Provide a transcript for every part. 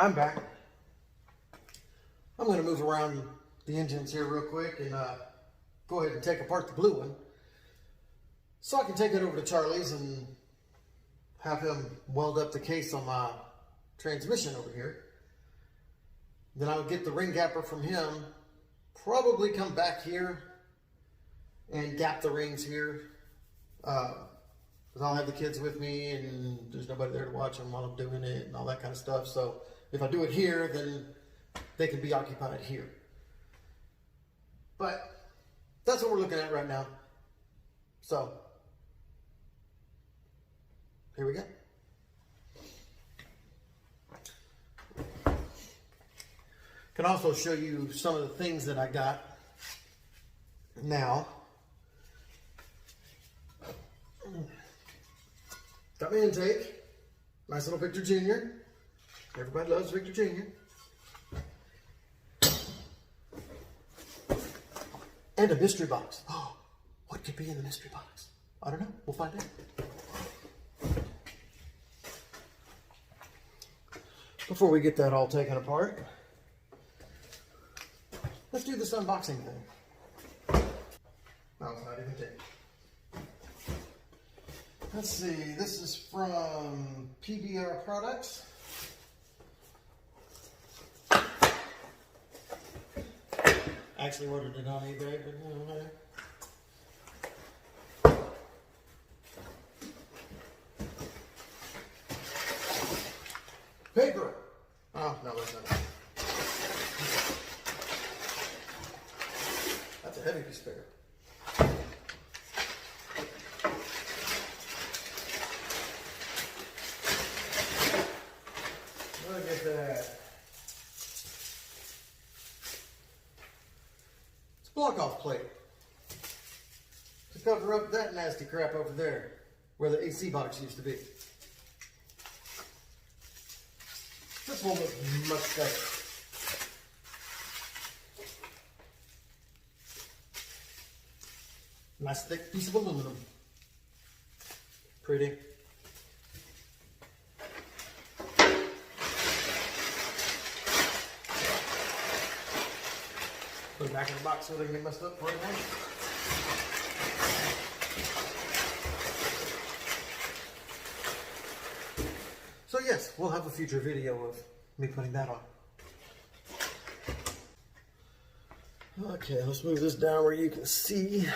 I'm back. I'm going to move around the engines here real quick and go ahead and take apart the blue one, so I can take it over to Charlie's and have him weld up the case on my transmission over here. Then I'll get the ring gapper from him, probably come back here and gap the rings here. Because I'll have the kids with me and there's nobody there to watch them while I'm doing it and all that kind of stuff. So if I do it here, then they can be occupied here. But that's what we're looking at right now. So here we go. Can also show you some of the things that I got now. Got my intake, nice little Victor Jr. Everybody loves Victor Jr. And a mystery box. Oh, what could be in the mystery box? I don't know, we'll find out. Before we get that all taken apart, let's do this unboxing thing. No, it's not even taped. Let's see, this is from PBR Products. I actually ordered it on eBay, but you know, paper. Oh, no, that's not it. That's a heavy piece of paper. Look at that. It's a block-off plate to cover up that nasty crap over there where the AC box used to be. This one looks much better. Nice thick piece of aluminum. Pretty. Put it back in the box so it doesn't get messed up for it now. So yes, we'll have a future video of me putting that on. Okay, let's move this down where you can see.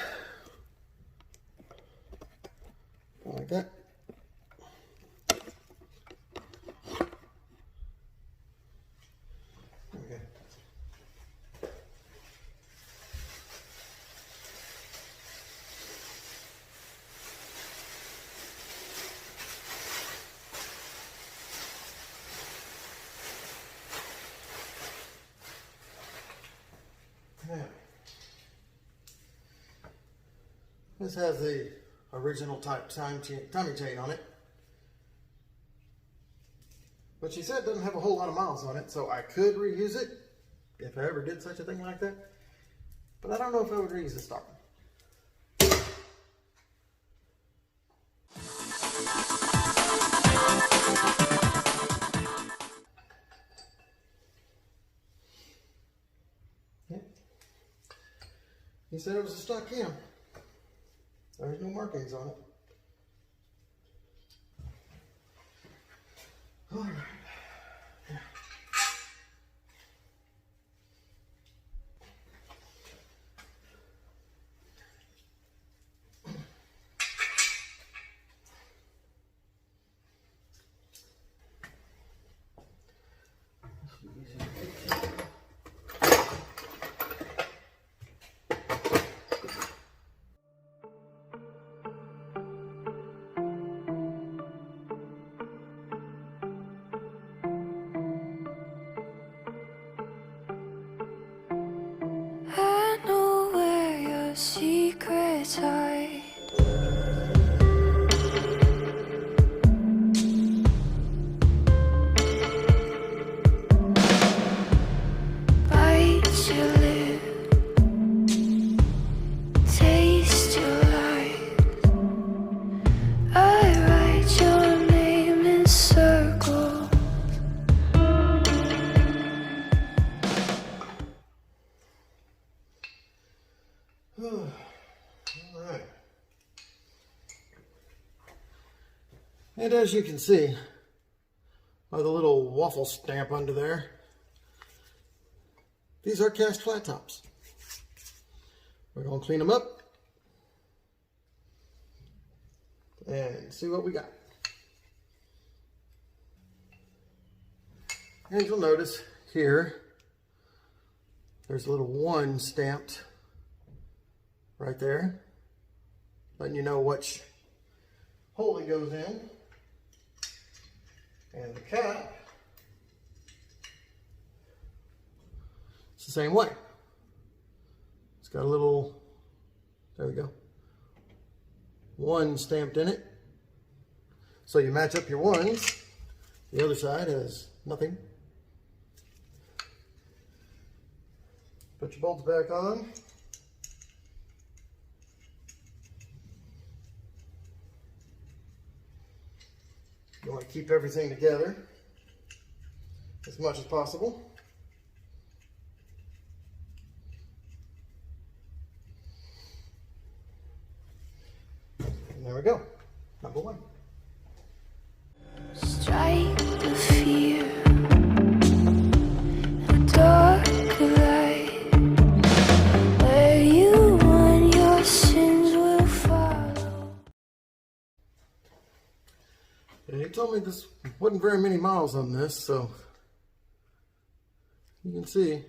Like that. Okay. Now, this has the original type timing chain on it, but she said it doesn't have a whole lot of miles on it, so I could reuse it if I ever did such a thing like that, but I don't know if I would reuse the stock one. He said it was a stock cam. There's no markings on it. All right. Yeah. Secrets hide. Bite your lip, taste your life. I write your name in circles. Alright. And as you can see by the little waffle stamp under there, these are cast flat tops. We're going to clean them up and see what we got. And you'll notice here, there's a little 1 stamped right there, letting you know which hole it goes in. And the cap, it's the same way. It's got a little, there we go, 1 stamped in it. So you match up your 1s. The other side has nothing. Put your bolts back on. You want to keep everything together as much as possible. And there we go, number 1. Strike the fear, the dark light, where you and your sins will follow. And he told me this wasn't very many miles on this, so you can see.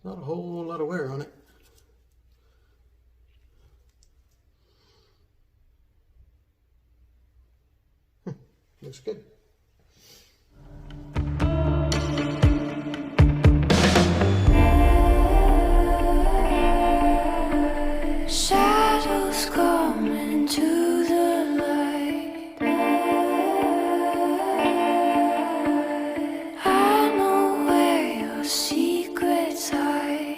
Not a whole lot of wear on it. Looks good. Shadows coming to the light. I know where your secrets hide.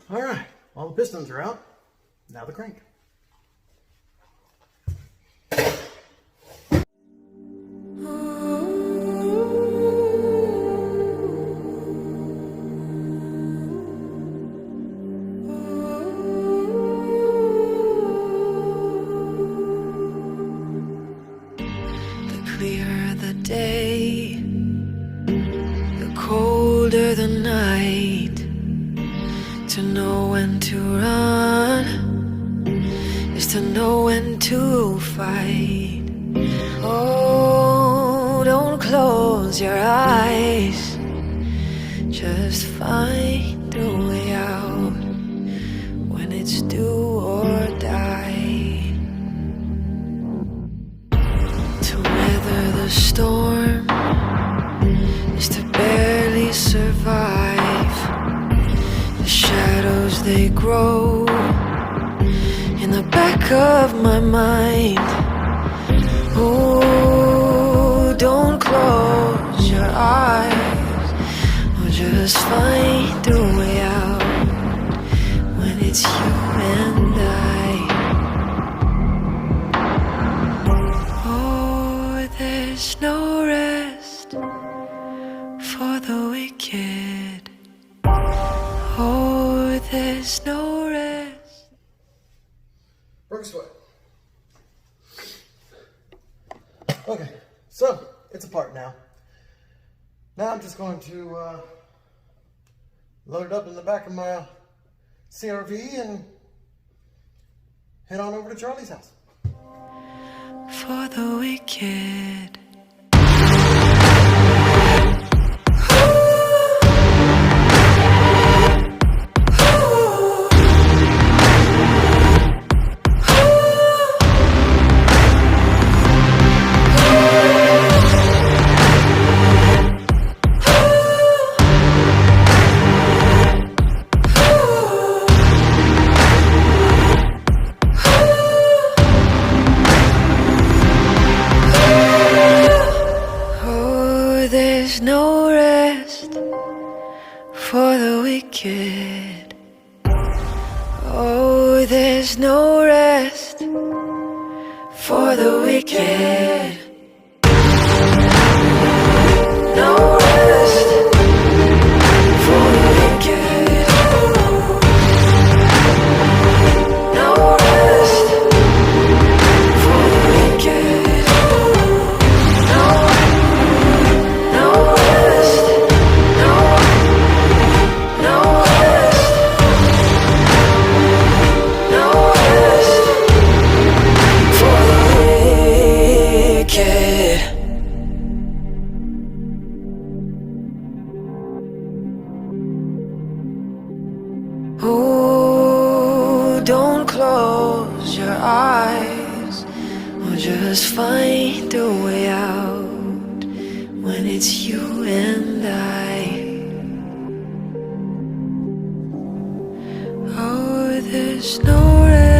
All right, all the pistons are out. Now the crank. clearer the day, the colder the night. To know when to run is to know when to fight. Oh, don't close your eyes, just find a way out when it's do or die. To weather the storm is to barely survive. The shadows, they grow in the back of my mind. Oh, don't close your eyes, or just find a way out when it's you and I. Oh, there's no rest for the wicked. Oh, there's no rest. Brooks Way. Okay, so it's apart now. Now I'm just going to load it up in the back of my CRV and head on over to Charlie's house. For the wicked. There's no rest for the wicked. Oh, there's no rest for the wicked. No rest for the wicked. No rest for the wicked. Oh, don't close your eyes, or just find a way out when it's you and I. Oh, there's no rest.